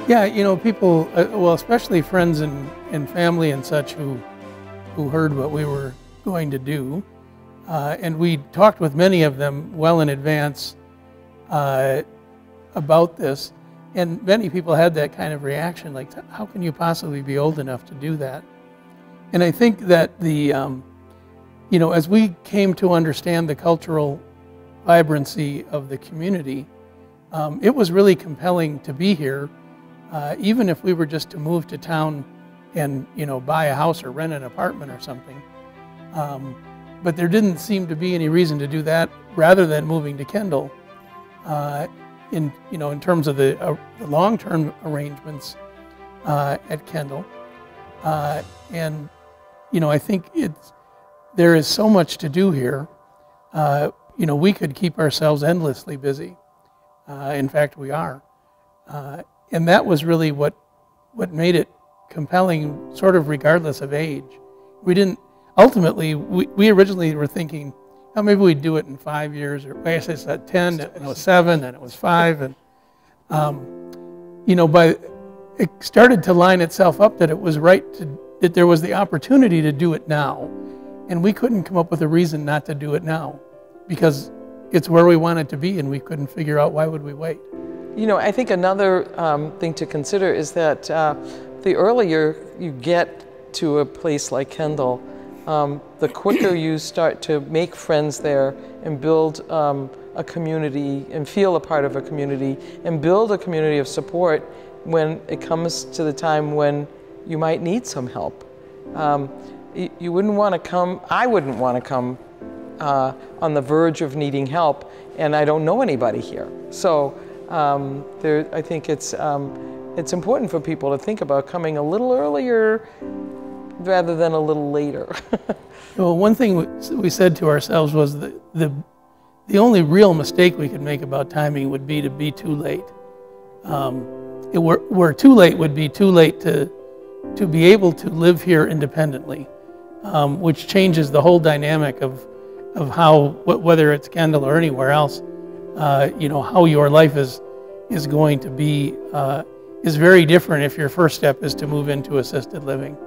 Yeah, you know, people, well, especially friends and family and such who heard what we were going to do. And we talked with many of them well in advance about this. And many people had that kind of reaction, like, how can you possibly be old enough to do that? And I think that you know, as we came to understand the cultural vibrancy of the community, it was really compelling to be here, even if we were just to move to town and, you know, buy a house or rent an apartment or something. But there didn't seem to be any reason to do that rather than moving to Kendal. In terms of the long-term arrangements at Kendal, and you know, I think there is so much to do here. You know, we could keep ourselves endlessly busy. In fact, we are, and that was really what made it compelling, sort of regardless of age. We didn't ultimately. We originally were thinking, oh, maybe we'd do it in 5 years, or I guess I said 10, and it was 7, and it was 5, and you know, it started to line itself up that it was right that there was the opportunity to do it now, and we couldn't come up with a reason not to do it now, because it's where we wanted to be, and we couldn't figure out why would we wait. You know, I think another thing to consider is that the earlier you get to a place like Kendal, the quicker you start to make friends there and build a community and feel a part of a community and build a community of support when it comes to the time when you might need some help. You wouldn't want to come, I wouldn't want to come on the verge of needing help and I don't know anybody here. So I think it's important for people to think about coming a little earlier rather than a little later. Well, one thing we said to ourselves was that the only real mistake we could make about timing would be to be too late. Where too late would be too late to be able to live here independently, which changes the whole dynamic of how, whether it's Kendal or anywhere else, you know, how your life is going to be is very different if your first step is to move into assisted living.